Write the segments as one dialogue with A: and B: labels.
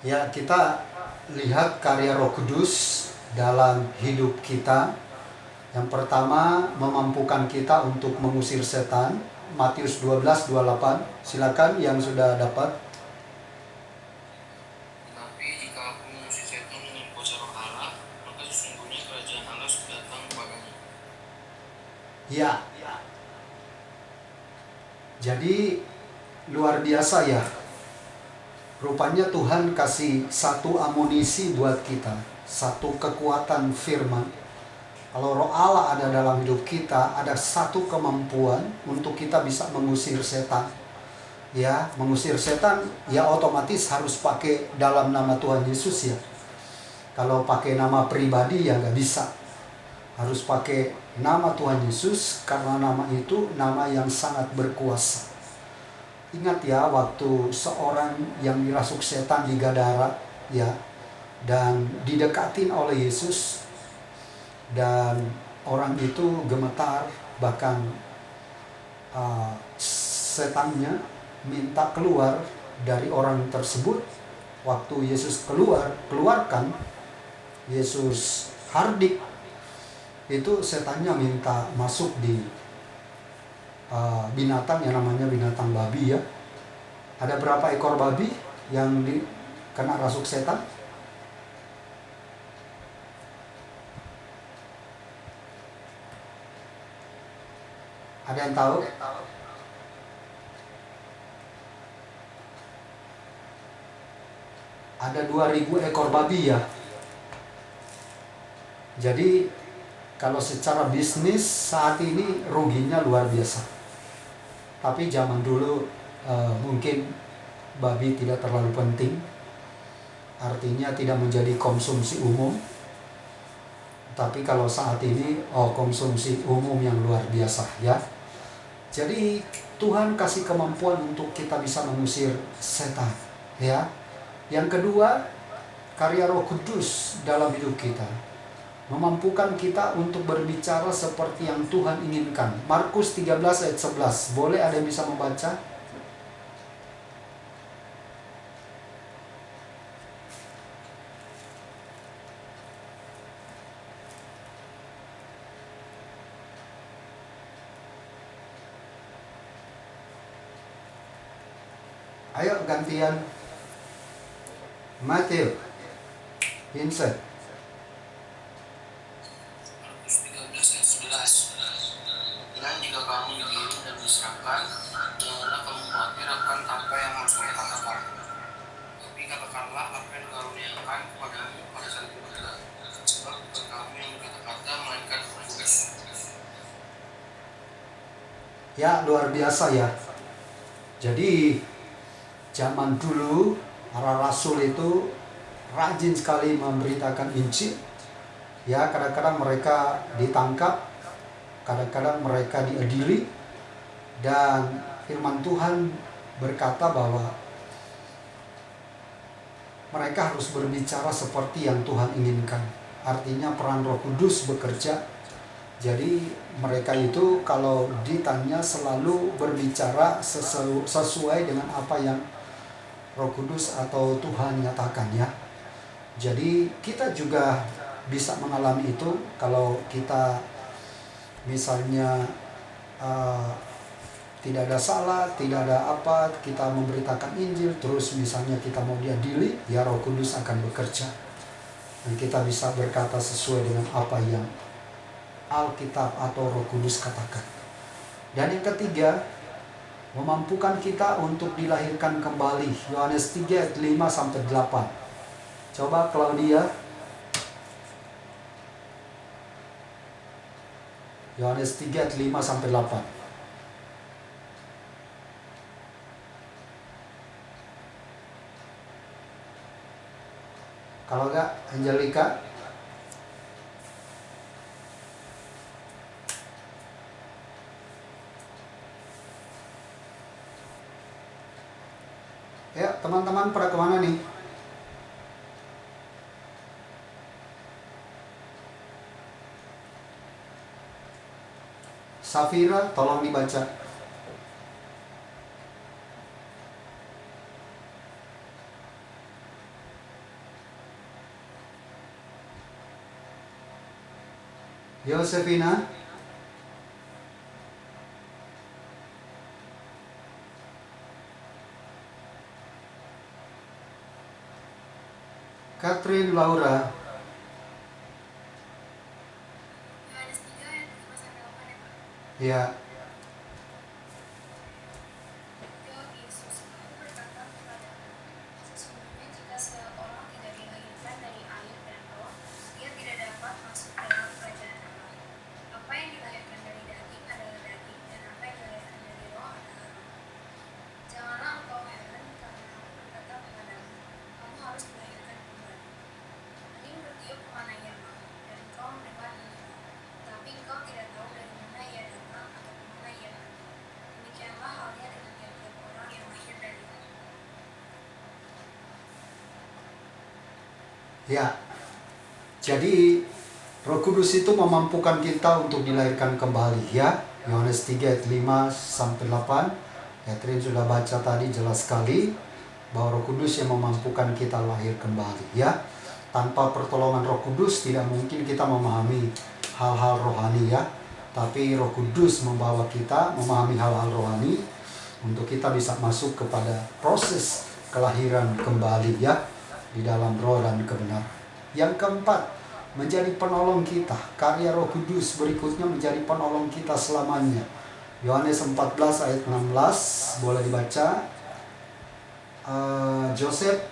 A: Ya, kita lihat karya Roh Kudus dalam hidup kita. Yang pertama, memampukan kita untuk mengusir setan. Matius 12:28. Silakan yang sudah dapat.
B: Tetapi jika aku mengusir setan dengan kuasa Roh Allah, maka sesungguhnya kerajaan Allah sudah datang kepadanya.
A: Ya, jadi luar biasa ya. Rupanya Tuhan kasih satu amunisi buat kita, satu kekuatan firman. Kalau Roh Allah ada dalam hidup kita, ada satu kemampuan untuk kita bisa mengusir setan. Ya, mengusir setan ya otomatis harus pakai dalam nama Tuhan Yesus ya. Kalau pakai nama pribadi ya nggak bisa. Harus pakai nama Tuhan Yesus karena nama itu nama yang sangat berkuasa. Ingat ya, waktu seorang yang dirasuk setan di Gadara ya, dan didekatin oleh Yesus, dan orang itu gemetar, bahkan setannya minta keluar dari orang tersebut. Waktu Yesus keluarkan, Yesus hardik, itu setannya minta masuk di binatang yang namanya binatang babi ya. Ada berapa ekor babi yang kena rasuk setan? Ada yang tahu? Ada 2000 ekor babi ya. Jadi kalau secara bisnis saat ini ruginya luar biasa. Tapi zaman dulu mungkin babi tidak terlalu penting. Artinya tidak menjadi konsumsi umum. Tapi kalau saat ini konsumsi umum yang luar biasa ya. Jadi Tuhan kasih kemampuan untuk kita bisa mengusir setan ya. Yang kedua, karya Roh Kudus dalam hidup kita memampukan kita untuk berbicara seperti yang Tuhan inginkan. Markus 13 ayat 11. Boleh ada yang bisa membaca? Ayo gantian. Matthew, Vincent.
B: Markus 13 ayat 11. Dan jika kamu digiring dan diserahkan, janganlah kamu khawatir akan apa yang harus kamu katakan. Tapi katakanlah apa yang dikaruniakan kepadamu pada saat itu juga. Sebab bukan kamu yang berkata-kata, melainkan Roh Kudus.
A: Ya, luar biasa ya. Jadi zaman dulu para rasul itu rajin sekali memberitakan Injil. Ya, kadang-kadang mereka ditangkap, kadang-kadang mereka diadili, dan firman Tuhan berkata bahwa mereka harus berbicara seperti yang Tuhan inginkan. Artinya peran Roh Kudus bekerja. Jadi mereka itu kalau ditanya selalu berbicara sesuai dengan apa yang Roh Kudus atau Tuhan nyatakan ya. Jadi kita juga bisa mengalami itu kalau kita misalnya tidak ada salah, tidak ada apa, kita memberitakan Injil, terus misalnya kita mau diadili, ya Roh Kudus akan bekerja. Dan kita bisa berkata sesuai dengan apa yang Alkitab atau Roh Kudus katakan. Dan yang ketiga, memampukan kita untuk dilahirkan kembali. Yohanes 3 ayat 5 sampai 8. Coba Claudia. Yohanes 3 ayat 5 sampai 8. Kalau enggak, Angelica. Ya, teman-teman pada kemana nih? Safira, tolong dibaca. Yosefina, Catherine, Laura.
C: Yohanes 3 ayat 5-8 ya Pak.
A: Ya,
C: Jawab Yesus, aku berkata kepadamu, sesungguhnya jika seorang tidak dilahirkan dari air dan roh, ia tidak dapat masuk dalam kerajaan Allah. Apa yang dilahirkan dari daging adalah daging, dan apa yang dilahirkan dari roh adalah roh. Janganlah engkau heran karena aku berkata kepadamu, kamu harus dilahirkan kembali. Angin bertiup kemana ia mau, dan engkau mendengar bunyinya, tetapi engkau tidak tahu dari mana ia datang atau kemana ia pergi. Demikianlah halnya dengan tiap-tiap orang yang lahir dari roh.
A: ya. Jadi Roh Kudus itu memampukan kita untuk dilahirkan kembali, ya. Yohanes 3 ayat 5 sampai 8. Catherine sudah baca tadi jelas sekali bahwa Roh Kudus yang memampukan kita lahir kembali, ya. Tanpa pertolongan Roh Kudus tidak mungkin kita memahami hal-hal rohani, ya. Tapi Roh Kudus membawa kita memahami hal-hal rohani untuk kita bisa masuk kepada proses kelahiran kembali, ya, di dalam roh dan kebenaran. Yang keempat, menjadi penolong kita. Karya Roh Kudus berikutnya menjadi penolong kita selamanya. Yohanes 14 ayat 16 boleh dibaca. Joseph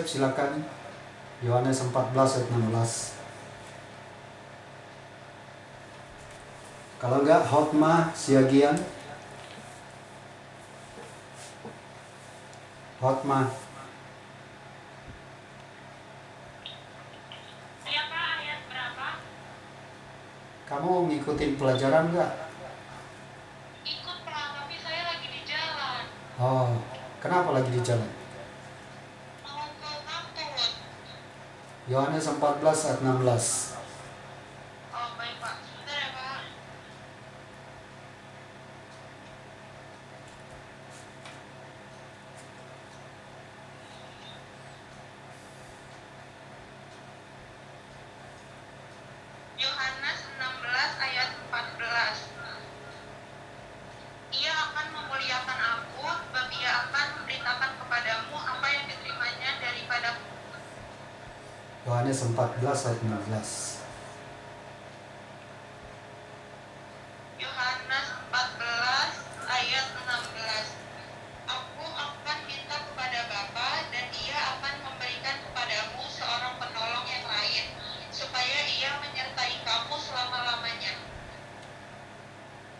A: silakan. Yohanes 14 ayat 16. Kalau enggak, Hotma Siagian. Hotma.
D: Siapa ayat berapa?
A: Kamu ngikutin pelajaran enggak?
D: Ikut Pak, tapi saya lagi di jalan.
A: Oh, kenapa lagi di jalan?
D: Mau ke kampus.
A: Yohanes 14 ayat 16.
D: Oh baik Pak, sebentar ya Pak. Yohanes 16 ayat 14. Ia akan memuliakan aku, sebab ia akan memberitakan kepadamu apa yang diterimanya daripada
A: Yohanes 14 ayat 16.
D: Yohanes 14 ayat 16. Aku akan minta kepada Bapa dan ia akan memberikan kepadamu seorang penolong yang lain, supaya ia menyertai kamu selama-lamanya.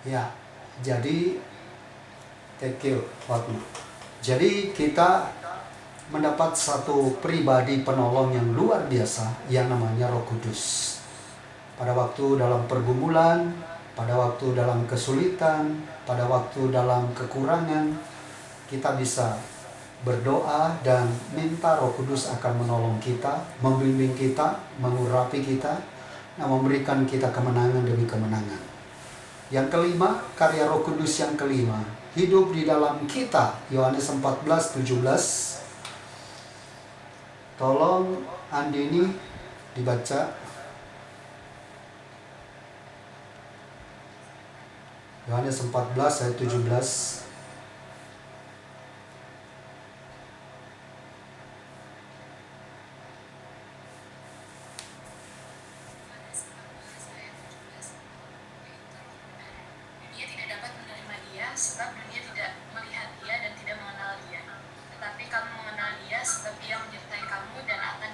A: Ya, jadi thank you, Fatma. Jadi kita mendapat satu pribadi penolong yang luar biasa yang namanya Roh Kudus. Pada waktu dalam pergumulan, pada waktu dalam kesulitan, pada waktu dalam kekurangan, kita bisa berdoa dan minta Roh Kudus akan menolong kita, membimbing kita, mengurapi kita, dan memberikan kita kemenangan demi kemenangan. Yang kelima, karya Roh Kudus yang kelima, hidup di dalam kita. Yohanes 14:17. Tolong Andini dibaca. Yohanes 14 ayat 17.
C: Yohanes 14 ayat 17. Dunia tidak dapat menerima dia, sebab dunia tidak melihat dia dan tidak mengenal dia. Tetapi kamu mengenal dia, sebab ia menyertai kamu dan akan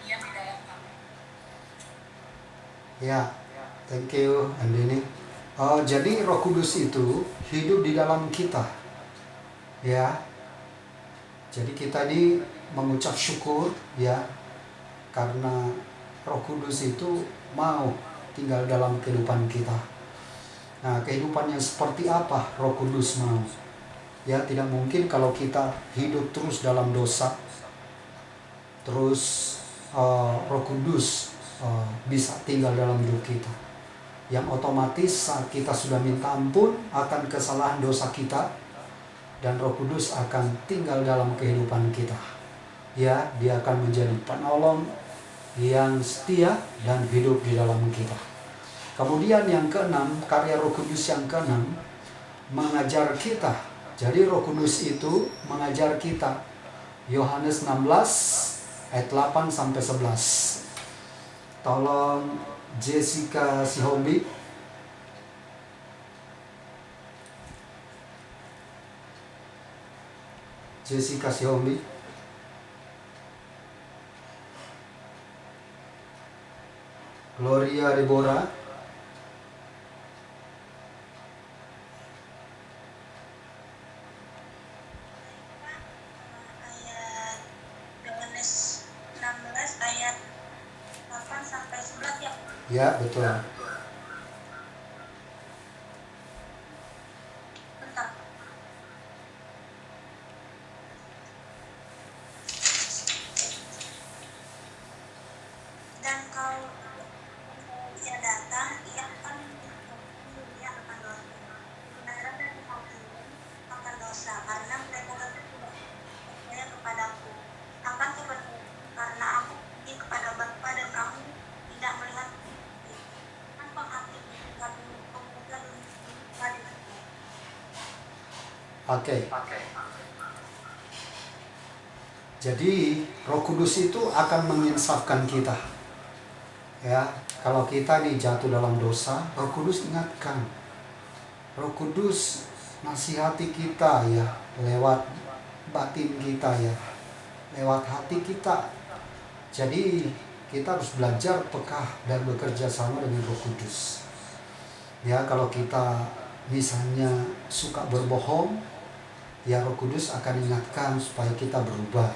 C: diam di dalam kamu.
A: Ya, thank you Andini. Jadi Roh Kudus itu hidup di dalam kita. Ya. Jadi kita ini mengucap syukur, ya, karena Roh Kudus itu mau tinggal dalam kehidupan kita. Nah, kehidupan yang seperti apa Roh Kudus mau? Ya, tidak mungkin kalau kita hidup terus dalam dosa, terus Roh Kudus bisa tinggal dalam hidup kita. Yang otomatis saat kita sudah minta ampun akan kesalahan dosa kita, dan Roh Kudus akan tinggal dalam kehidupan kita. Ya, dia akan menjadi penolong, yang setia dan hidup di dalam kita. Kemudian yang keenam, karya Roh Kudus yang keenam, mengajar kita. Jadi Roh Kudus itu mengajar kita. Yohanes 16 ayat 8 sampai 11. Tolong Jessica Sihombi. Jessica Sihombi. Gloria Deborah.
D: Ayat Yohanes 16 ayat 8 sampai 11 ya.
A: Ya, betul.
D: Bentar. Dan kalau ia datang, ia akan dia akan dosa. Kebenaran dan keadilan akan dosa, karena mereka tidak percaya kepadaku. Akan kebenaran, karena aku pergi kepada Bapa dan kamu tidak melihat kan penghati kami pemuda dan pemuda.
A: Oke. Jadi Roh Kudus itu akan menginsafkan kita. Ya, kalau kita nih jatuh dalam dosa, Roh Kudus ingatkan. Roh Kudus nasihati kita ya, lewat batin kita ya, lewat hati kita. Jadi kita harus belajar peka dan bekerja sama dengan Roh Kudus. Ya, kalau kita misalnya suka berbohong, ya Roh Kudus akan ingatkan supaya kita berubah.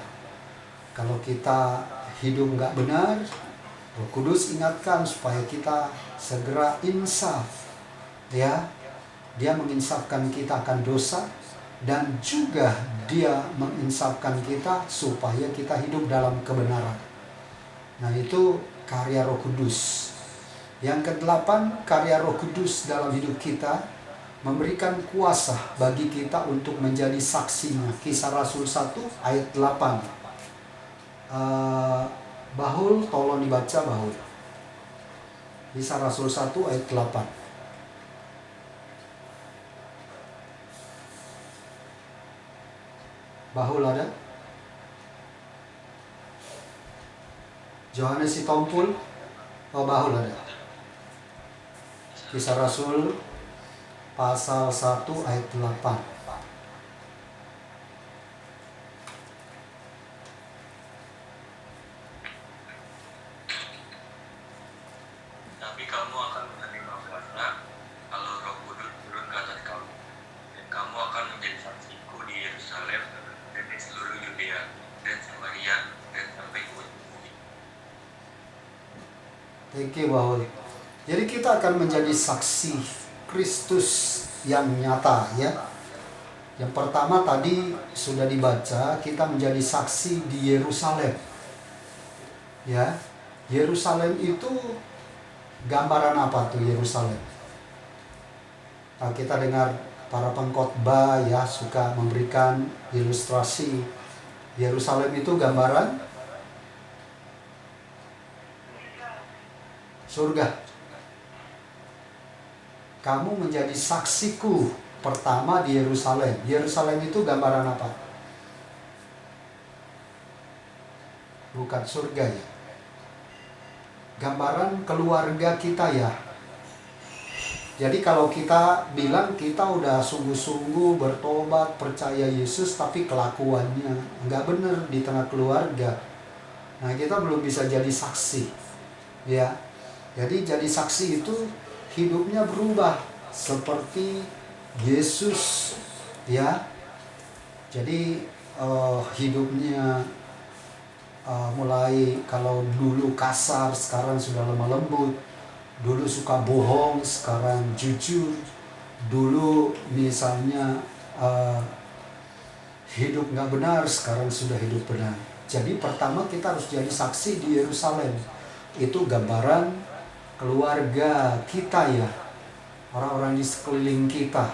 A: Kalau kita hidup nggak benar, Roh Kudus ingatkan supaya kita segera insaf. Ya, Dia menginsafkan kita akan dosa, dan juga Dia menginsafkan kita supaya kita hidup dalam kebenaran. Nah, itu karya Roh Kudus. Yang ke-8, karya Roh Kudus dalam hidup kita memberikan kuasa bagi kita untuk menjadi saksinya. Kisah Rasul 1 ayat 8. Bahul, tolong dibaca Bahul. Kisah Rasul 1 ayat 8. Bahul ada? Johannes Sitompul? Oh, Bahul ada. Kisah Rasul pasal 1 ayat 8.
E: Tapi kamu akan menerima kuasa kalau Roh Kudus turun ke atas kamu, dan kamu akan menjadi saksiku di Yerusalem dan di seluruh Yudea dan Samaria dan sampai ke ujung bumi.
A: Thank you, Bahul. Jadi kita akan menjadi saksi Kristus yang nyata ya. Yang pertama tadi sudah dibaca, kita menjadi saksi di Yerusalem. Ya. Yerusalem itu gambaran apa tuh Yerusalem? Nah, kita dengar para pengkhotbah ya suka memberikan ilustrasi. Yerusalem itu gambaran surga. Kamu menjadi saksiku pertama di Yerusalem. Yerusalem itu gambaran apa? Bukan surga ya. Gambaran keluarga kita ya. Jadi kalau kita bilang kita udah sungguh-sungguh bertobat, percaya Yesus, tapi kelakuannya nggak benar di tengah keluarga, nah kita belum bisa jadi saksi. Ya, jadi saksi itu hidupnya berubah seperti Yesus. Ya, jadi hidupnya mulai kalau dulu kasar, sekarang sudah lemah lembut. Dulu suka bohong, sekarang jujur. Dulu misalnya hidup nggak benar, sekarang sudah hidup benar. Jadi pertama kita harus jadi saksi di Yerusalem. Itu gambaran keluarga kita ya, orang-orang di sekeliling kita.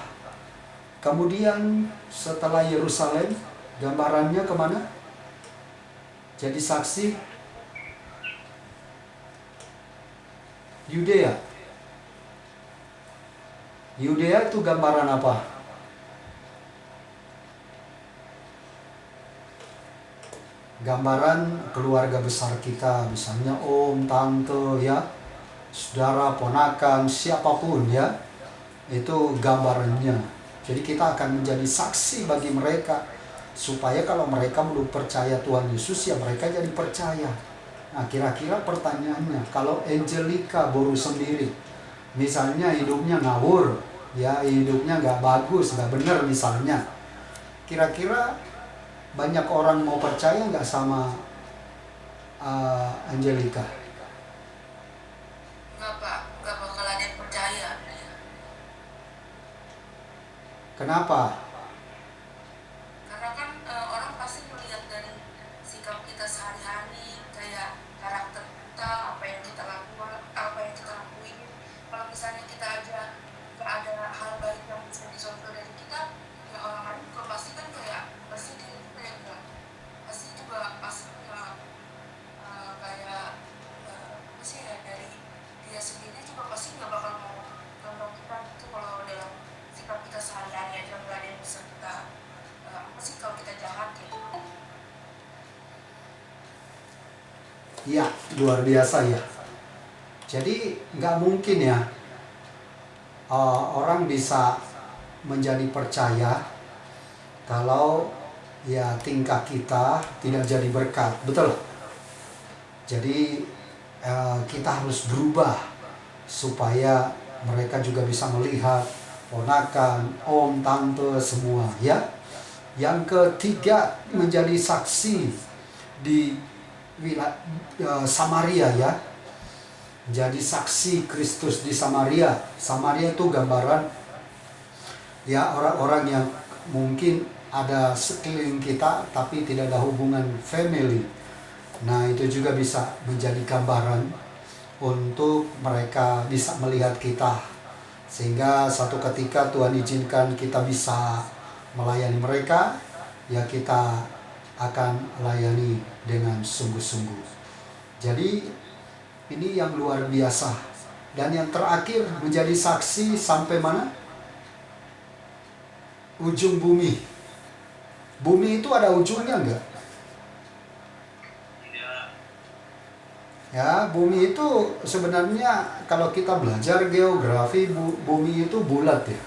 A: Kemudian setelah Yerusalem, gambarannya kemana? Jadi saksi Yudea. Yudea itu gambaran apa? Gambaran keluarga besar kita, misalnya om, tante, ya, saudara, ponakan, siapapun, ya. Itu gambarannya. Jadi kita akan menjadi saksi bagi mereka, supaya kalau mereka belum percaya Tuhan Yesus, ya mereka jadi percaya. Nah, kira-kira pertanyaannya, kalau Angelica baru sendiri, misalnya hidupnya ngawur, ya, hidupnya nggak bagus, nggak benar misalnya, kira-kira banyak orang mau percaya nggak sama Angelica?
F: Nggak Pak, nggak bakal ada yang percaya.
A: Kenapa?
F: Karena kan orang pasti melihat dari sikap kita sehari-hari, kayak karakter kita, apa yang kita lakukan, apa yang kita lakuin. Kalau misalnya kita aja nggak ada hal baik yang bisa dicontoh dari kita, ya orang lain juga pasti kan kayak pasti dia kayak nggak, pasti juga pasti nggak kayak apa sih ya, dari dia sendiri juga pasti nggak bakal mau contoh kita gitu. Kalau dalam sikap kita sehari-hari aja nggak ada yang bisa kita apa sih kalau kita jahat gitu.
A: Iya, luar biasa ya. Jadi nggak mungkin ya orang bisa menjadi percaya kalau ya tingkah kita tidak jadi berkat, betul? Jadi kita harus berubah supaya mereka juga bisa melihat ponakan, om, tante, semua, ya. Yang ketiga, menjadi saksi di Samaria, ya. Jadi saksi Kristus di Samaria. Samaria itu gambaran ya orang-orang yang mungkin ada sekeliling kita tapi tidak ada hubungan family. Nah, itu juga bisa menjadi gambaran untuk mereka bisa melihat kita, sehingga satu ketika Tuhan izinkan kita bisa melayani mereka, ya kita akan layani dengan sungguh-sungguh. Jadi ini yang luar biasa. Dan yang terakhir, menjadi saksi sampai mana? Ujung bumi. Bumi itu ada ujungnya enggak? Ya, bumi itu sebenarnya kalau kita belajar geografi, bumi itu bulat ya.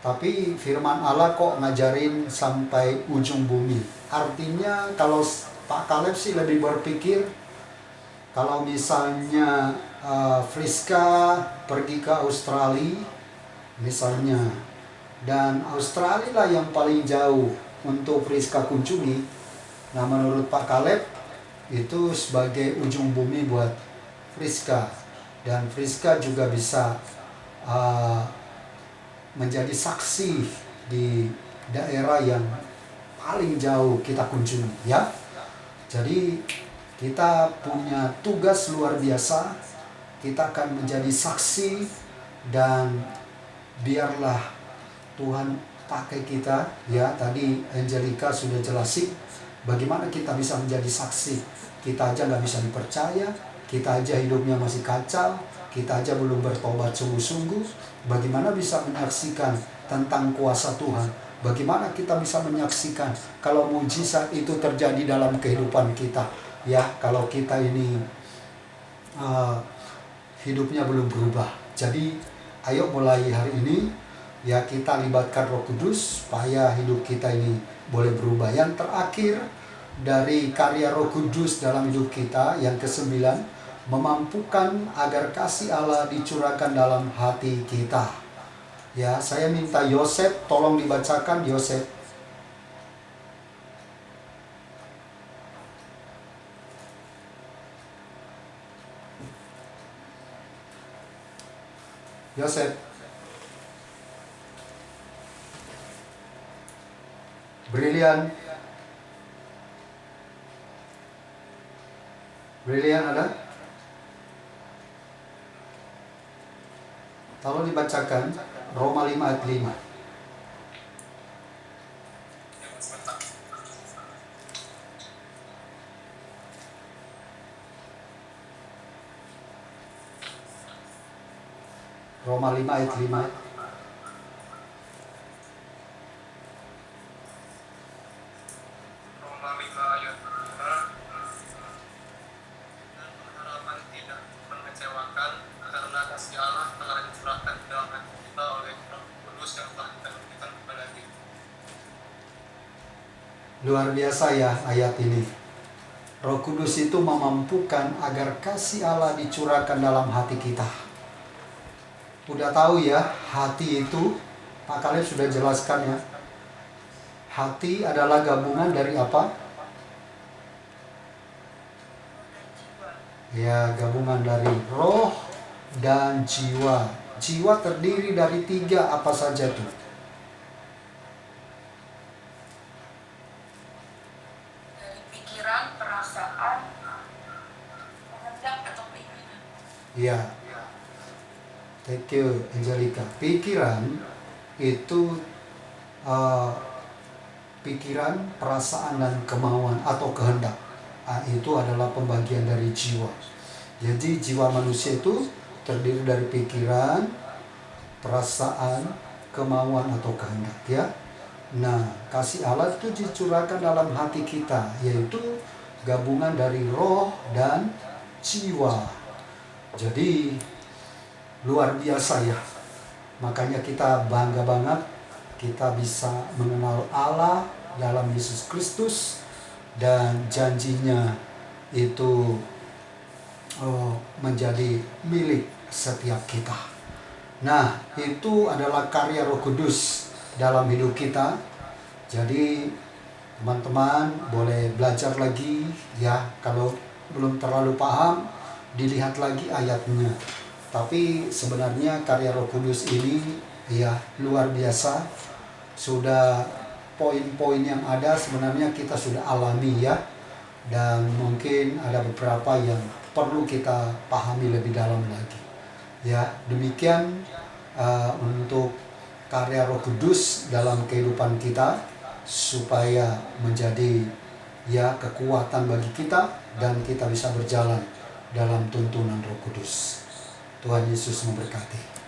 A: Tapi firman Allah kok ngajarin sampai ujung bumi. Artinya kalau Pak Kaleb sih lebih berpikir, kalau misalnya Friska pergi ke Australia misalnya, dan Australia lah yang paling jauh untuk Friska kunjungi. Nah, menurut Pak Kaleb itu sebagai ujung bumi buat Friska, dan Friska juga bisa menjadi saksi di daerah yang paling jauh kita kunjungi, ya. Jadi kita punya tugas luar biasa. Kita akan menjadi saksi, dan biarlah Tuhan pakai kita, ya. Tadi Angelica sudah jelasin bagaimana kita bisa menjadi saksi. Kita aja nggak bisa dipercaya, kita aja hidupnya masih kacau, kita aja belum bertobat sungguh-sungguh. Bagaimana bisa menyaksikan tentang kuasa Tuhan? Bagaimana kita bisa menyaksikan kalau mujizat itu terjadi dalam kehidupan kita? Ya, kalau kita ini hidupnya belum berubah. Jadi, ayo mulai hari ini, ya, kita libatkan Roh Kudus supaya hidup kita ini boleh berubah. Yang terakhir dari karya Roh Kudus dalam hidup kita, yang ke-9, memampukan agar kasih Allah dicurahkan dalam hati kita. Ya, saya minta Yosef tolong dibacakan, Yosef. Yosef. Brilian. Brilian ada? Tolong dibacakan Roma 5 ayat 5. Roma 5 ayat 5.
B: Roma 5 ayat 5. Dan pengharapan tidak mengecewakan, karena kasih Allah telah dicurahkan di dalam hati kita oleh Roh Kudus yang telah dikaruniakan kepada kita.
A: Luar biasa ya ayat ini. Roh Kudus itu memampukan agar kasih Allah dicurahkan dalam hati kita. Udah tahu ya, hati itu, Pak Kaleb sudah jelaskan ya. Hati adalah gabungan dari apa? Ya, gabungan dari roh dan jiwa. Jiwa terdiri dari 3 apa saja tuh?
F: Dari pikiran, perasaan, kehendak atau keinginan.
A: Ya. Thank you, Angelica. Pikiran itu pikiran, perasaan, dan kemauan atau kehendak. Itu adalah pembagian dari jiwa. Jadi jiwa manusia itu terdiri dari pikiran, perasaan, kemauan atau kehendak ya. Nah, kasih Allah itu dicurahkan dalam hati kita, yaitu gabungan dari roh dan jiwa. Jadi luar biasa ya. Makanya kita bangga banget kita bisa mengenal Allah dalam Yesus Kristus, dan janjinya itu menjadi milik setiap kita. Nah, itu adalah karya Roh Kudus dalam hidup kita. Jadi teman-teman boleh belajar lagi ya, kalau belum terlalu paham dilihat lagi ayatnya. Tapi sebenarnya karya Roh Kudus ini ya luar biasa. Sudah poin-poin yang ada sebenarnya kita sudah alami ya. Dan mungkin ada beberapa yang perlu kita pahami lebih dalam lagi. Ya, demikian untuk karya Roh Kudus dalam kehidupan kita, supaya menjadi ya kekuatan bagi kita dan kita bisa berjalan dalam tuntunan Roh Kudus. Tuhan Yesus memberkati.